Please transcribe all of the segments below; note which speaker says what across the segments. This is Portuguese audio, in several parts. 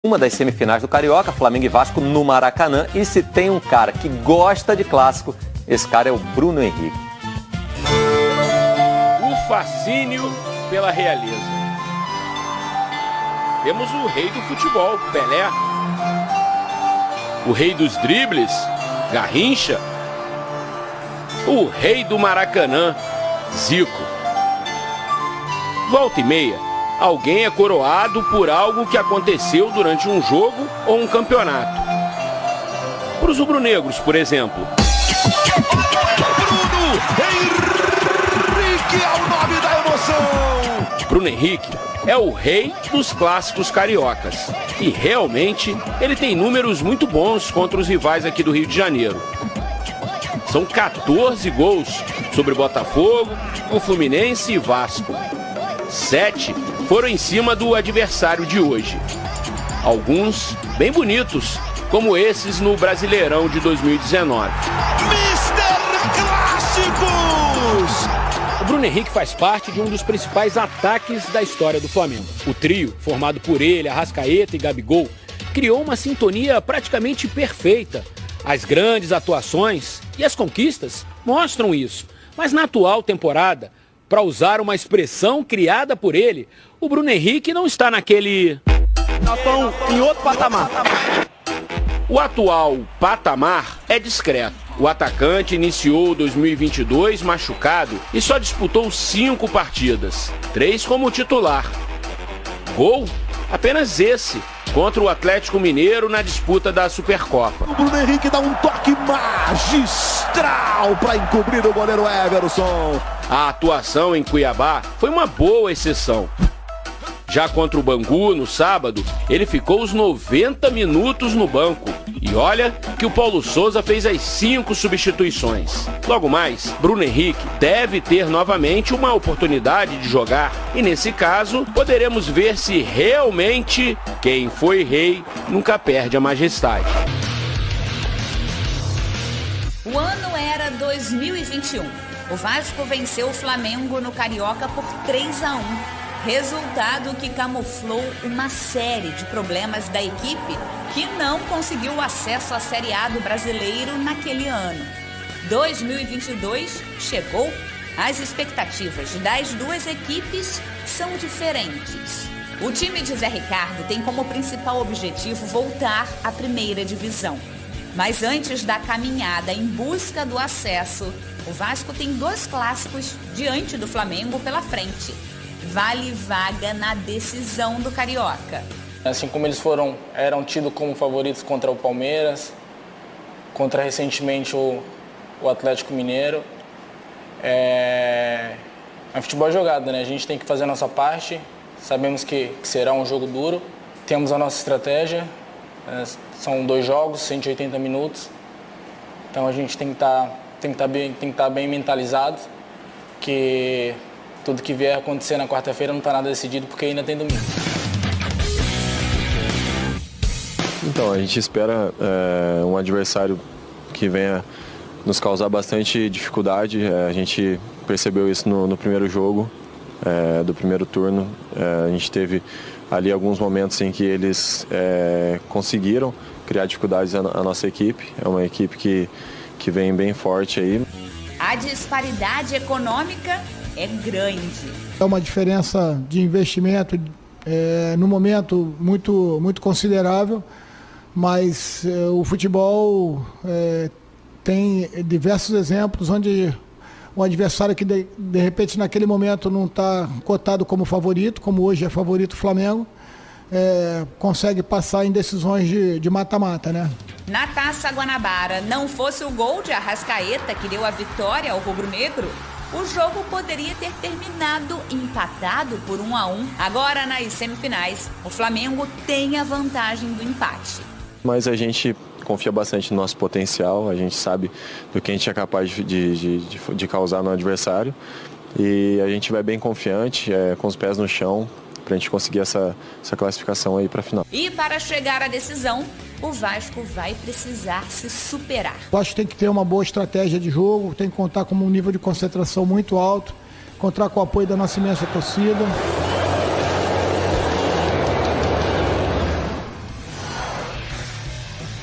Speaker 1: Uma das semifinais do Carioca, Flamengo e Vasco no Maracanã. E se tem um cara que gosta de clássico, esse cara é o Bruno Henrique.
Speaker 2: O fascínio pela realeza. Temos o rei do futebol, Pelé. O rei dos dribles, Garrincha. O rei do Maracanã, Zico. Volta e meia, alguém é coroado por algo que aconteceu durante um jogo ou um campeonato. Para os rubro-negros, por exemplo.
Speaker 3: Bruno Henrique é o nome da emoção!
Speaker 2: Bruno Henrique é o rei dos clássicos cariocas. E realmente ele tem números muito bons contra os rivais aqui do Rio de Janeiro. São 14 gols sobre Botafogo, o Fluminense e Vasco. 7 foram em cima do adversário de hoje. Alguns bem bonitos, como esses no Brasileirão de 2019.
Speaker 3: Mister Clássicos!
Speaker 4: O Bruno Henrique faz parte de um dos principais ataques da história do Flamengo. O trio, formado por ele, Arrascaeta e Gabigol, criou uma sintonia praticamente perfeita. As grandes atuações e as conquistas mostram isso. Mas na atual temporada, para usar uma expressão criada por ele, o Bruno Henrique não está naquele...
Speaker 5: Nós estamos em outro patamar.
Speaker 2: O atual patamar é discreto. O atacante iniciou 2022 machucado e só disputou 5 partidas, 3 como titular. Gol? Apenas esse, contra o Atlético Mineiro na disputa da Supercopa.
Speaker 3: O Bruno Henrique dá um toque magistral para encobrir o goleiro Everson.
Speaker 2: A atuação em Cuiabá foi uma boa exceção. Já contra o Bangu, no sábado, ele ficou os 90 minutos no banco. E olha que o Paulo Souza fez as 5 substituições. Logo mais, Bruno Henrique deve ter novamente uma oportunidade de jogar. E nesse caso, poderemos ver se realmente quem foi rei nunca perde a majestade.
Speaker 6: O ano era 2021. O Vasco venceu o Flamengo no Carioca por 3-1. Resultado que camuflou uma série de problemas da equipe que não conseguiu acesso à Série A do Brasileiro naquele ano. 2022 chegou. As expectativas das duas equipes são diferentes. O time de Zé Ricardo tem como principal objetivo voltar à primeira divisão. Mas antes da caminhada em busca do acesso, o Vasco tem 2 clássicos diante do Flamengo pela frente. Vale vaga na decisão do Carioca.
Speaker 7: Assim como eles eram tidos como favoritos contra o Palmeiras, contra recentemente o Atlético Mineiro. Futebol é jogado, né? A gente tem que fazer a nossa parte. Sabemos que será um jogo duro. Temos a nossa estratégia. São 2 jogos, 180 minutos. Então a gente tem que estar bem mentalizado, que tudo que vier acontecer na quarta-feira não está nada decidido, porque ainda tem domingo.
Speaker 8: Então, a gente espera um adversário que venha nos causar bastante dificuldade. A gente percebeu isso no primeiro jogo do primeiro turno. A gente teve ali alguns momentos em que eles conseguiram criar dificuldades à nossa equipe. É uma equipe que vem bem forte aí.
Speaker 6: A disparidade econômica é grande.
Speaker 9: É uma diferença de investimento no momento muito considerável, mas o futebol tem diversos exemplos onde um adversário que de repente naquele momento não está cotado como favorito, como hoje é favorito o Flamengo, consegue passar em decisões de mata-mata, né?
Speaker 6: Na Taça Guanabara, não fosse o gol de Arrascaeta que deu a vitória ao rubro-negro, o jogo poderia ter terminado empatado por 1-1. Agora, nas semifinais, o Flamengo tem a vantagem do empate.
Speaker 8: Mas a gente confia bastante no nosso potencial, a gente sabe do que a gente é capaz de causar no adversário. E a gente vai bem confiante, com os pés no chão, para a gente conseguir essa classificação aí para a final.
Speaker 6: E para chegar à decisão, o Vasco vai precisar se superar.
Speaker 9: Eu acho que tem que ter uma boa estratégia de jogo, tem que contar com um nível de concentração muito alto, contar com o apoio da nossa imensa torcida.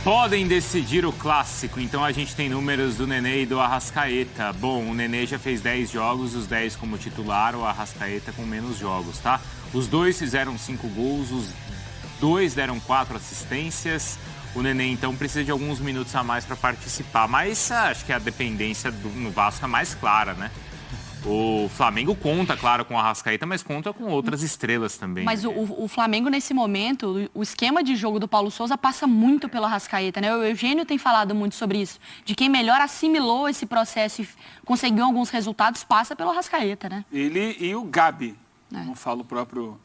Speaker 10: podem decidir o clássico. Então a gente tem números do Nenê e do Arrascaeta. Bom, o Nenê já fez 10 jogos, os 10 como titular, o Arrascaeta com menos jogos, tá? Os dois fizeram 5 gols, os dois deram 4 assistências. O Nenê, então, precisa de alguns minutos a mais para participar. Mas acho que a dependência no Vasco é mais clara, né? O Flamengo conta, claro, com o Arrascaeta, mas conta com outras estrelas também.
Speaker 11: Mas o Flamengo, nesse momento, o esquema de jogo do Paulo Souza passa muito pelo Arrascaeta, né? O Eugênio tem falado muito sobre isso. De quem melhor assimilou esse processo e conseguiu alguns resultados, passa pelo Arrascaeta, né?
Speaker 12: Ele e o Gabi. Não falo o próprio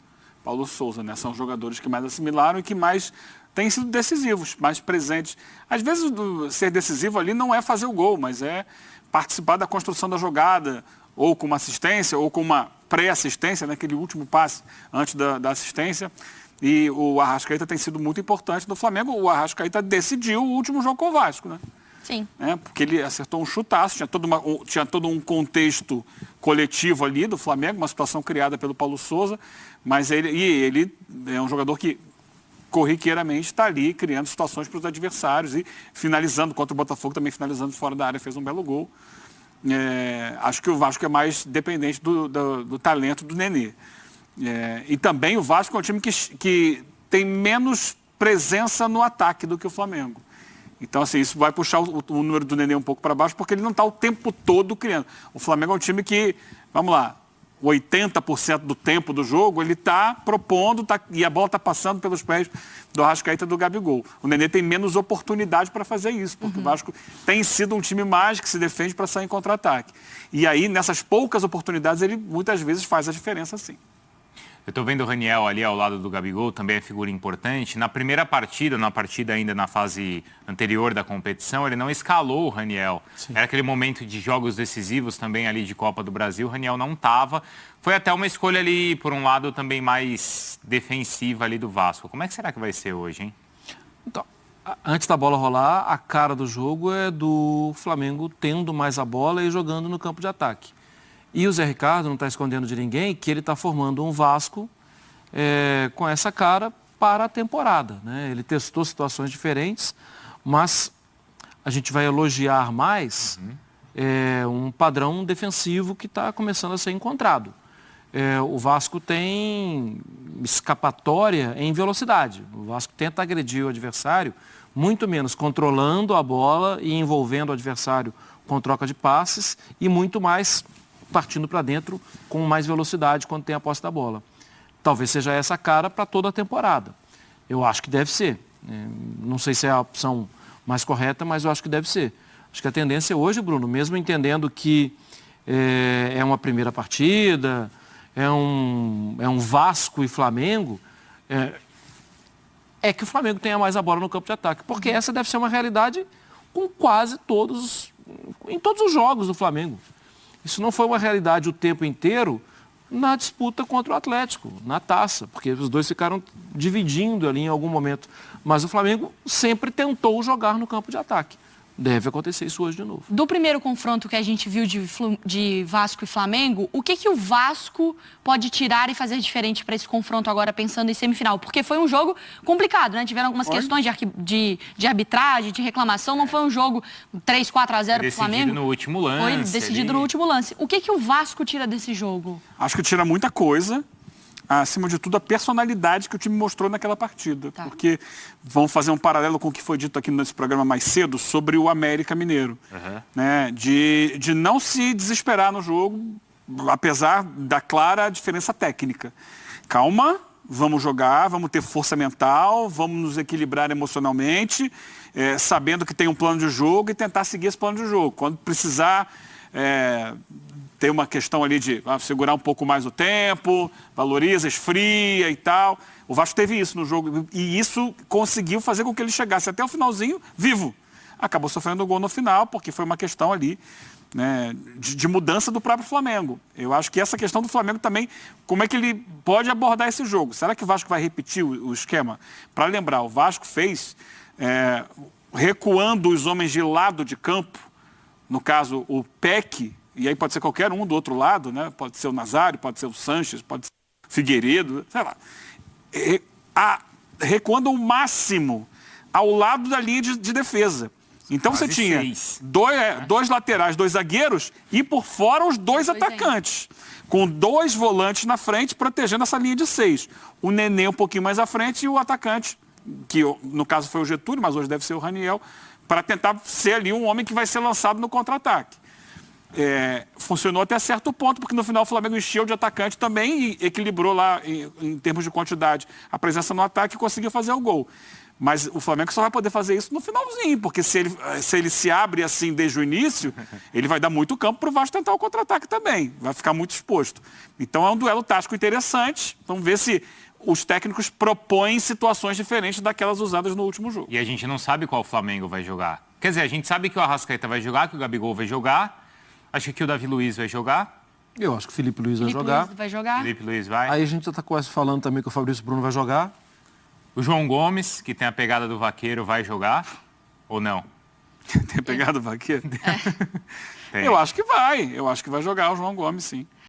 Speaker 12: Paulo Souza, né? São jogadores que mais assimilaram e que mais têm sido decisivos, mais presentes. Às vezes, ser decisivo ali não é fazer o gol, mas é participar da construção da jogada, ou com uma assistência, ou com uma pré-assistência, né? Aquele último passe antes da assistência. E o Arrascaeta tem sido muito importante no Flamengo. O Arrascaeta decidiu o último jogo com o Vasco, né?
Speaker 11: Sim.
Speaker 12: Porque ele acertou um chutaço, tinha todo um contexto coletivo ali do Flamengo, uma situação criada pelo Paulo Souza, mas ele é um jogador que corriqueiramente está ali criando situações para os adversários e finalizando contra o Botafogo, também finalizando fora da área, fez um belo gol. Acho que o Vasco é mais dependente do talento do Nenê. E também o Vasco é um time que tem menos presença no ataque do que o Flamengo. Então, assim, isso vai puxar o número do Nenê um pouco para baixo, porque ele não está o tempo todo criando. O Flamengo é um time que, vamos lá, 80% do tempo do jogo, ele está propondo e a bola está passando pelos pés do Arrascaeta e do Gabigol. O Nenê tem menos oportunidade para fazer isso, porque o Vasco tem sido um time mais que se defende para sair em contra-ataque. E aí, nessas poucas oportunidades, ele muitas vezes faz a diferença, sim.
Speaker 10: Eu estou vendo o Raniel ali ao lado do Gabigol, também é figura importante. Na primeira partida, ainda na fase anterior da competição, ele não escalou o Raniel. Sim. Era aquele momento de jogos decisivos também ali de Copa do Brasil, o Raniel não estava. Foi até uma escolha ali, por um lado, também mais defensiva ali do Vasco. Como é que será que vai ser hoje, hein?
Speaker 13: Então, antes da bola rolar, a cara do jogo é do Flamengo tendo mais a bola e jogando no campo de ataque. E o Zé Ricardo não está escondendo de ninguém que ele está formando um Vasco com essa cara para a temporada, né? Ele testou situações diferentes, mas a gente vai elogiar mais um padrão defensivo que está começando a ser encontrado. O Vasco tem escapatória em velocidade. O Vasco tenta agredir o adversário, muito menos controlando a bola e envolvendo o adversário com troca de passes e muito mais partindo para dentro com mais velocidade quando tem a posse da bola. Talvez seja essa a cara para toda a temporada. Eu acho que deve ser. Não sei se é a opção mais correta, mas eu acho que deve ser. Acho que a tendência hoje, Bruno, mesmo entendendo que é uma primeira partida, é um Vasco e Flamengo, é que o Flamengo tenha mais a bola no campo de ataque. Porque essa deve ser uma realidade com quase em todos os jogos do Flamengo. Isso não foi uma realidade o tempo inteiro na disputa contra o Atlético, na taça, porque os dois ficaram dividindo ali em algum momento. Mas o Flamengo sempre tentou jogar no campo de ataque. Deve acontecer isso hoje de novo.
Speaker 11: Do primeiro confronto que a gente viu de Vasco e Flamengo, o que o Vasco pode tirar e fazer diferente para esse confronto agora, pensando em semifinal? Porque foi um jogo complicado, né? Tiveram algumas questões de arbitragem, de reclamação. Não foi um jogo 3-4-0 para o Flamengo.
Speaker 10: Decidido no último lance.
Speaker 11: Foi decidido no último lance. O que o Vasco tira desse jogo?
Speaker 12: Acho que tira muita coisa. Acima de tudo, a personalidade que o time mostrou naquela partida. Tá. Porque vamos fazer um paralelo com o que foi dito aqui nesse programa mais cedo sobre o América Mineiro. Né? De não se desesperar no jogo, apesar da clara diferença técnica. Calma, vamos jogar, vamos ter força mental, vamos nos equilibrar emocionalmente, sabendo que tem um plano de jogo e tentar seguir esse plano de jogo. Quando precisar... tem uma questão ali de segurar um pouco mais o tempo, valoriza, esfria e tal. O Vasco teve isso no jogo e isso conseguiu fazer com que ele chegasse até o finalzinho vivo. Acabou sofrendo o gol no final, porque foi uma questão ali, né, de mudança do próprio Flamengo. Eu acho que essa questão do Flamengo também, como é que ele pode abordar esse jogo? Será que o Vasco vai repetir o esquema? Para lembrar, o Vasco fez, recuando os homens de lado de campo, no caso o Peck, e aí pode ser qualquer um do outro lado, né? Pode ser o Nazário, pode ser o Sanches, pode ser o Figueiredo, sei lá. Recuando o máximo ao lado da linha de defesa. Então você tinha dois laterais, 2 zagueiros e por fora os 2 atacantes. Com 2 volantes na frente protegendo essa linha de 6. O Nenê um pouquinho mais à frente e o atacante, que no caso foi o Getúlio, mas hoje deve ser o Raniel, para tentar ser ali um homem que vai ser lançado no contra-ataque. Funcionou até certo ponto, porque no final o Flamengo encheu de atacante também e equilibrou lá, em termos de quantidade, a presença no ataque e conseguiu fazer o gol. Mas o Flamengo só vai poder fazer isso no finalzinho, porque se ele se abre assim desde o início, ele vai dar muito campo para o Vasco tentar o contra-ataque também. Vai ficar muito exposto. Então é um duelo tático interessante. Vamos ver se os técnicos propõem situações diferentes daquelas usadas no último jogo.
Speaker 10: E a gente não sabe qual o Flamengo vai jogar. Quer dizer, a gente sabe que o Arrascaeta vai jogar, que o Gabigol vai jogar. Acho que o Davi Luiz vai jogar.
Speaker 13: Eu acho que o Felipe Luiz vai jogar.
Speaker 10: Felipe Luiz vai.
Speaker 13: Aí a gente já está quase falando também que o Fabrício Bruno vai jogar.
Speaker 10: O João Gomes, que tem a pegada do vaqueiro, vai jogar ou não?
Speaker 12: Tem a pegada do vaqueiro? Eu acho que vai. Eu acho que vai jogar o João Gomes, sim.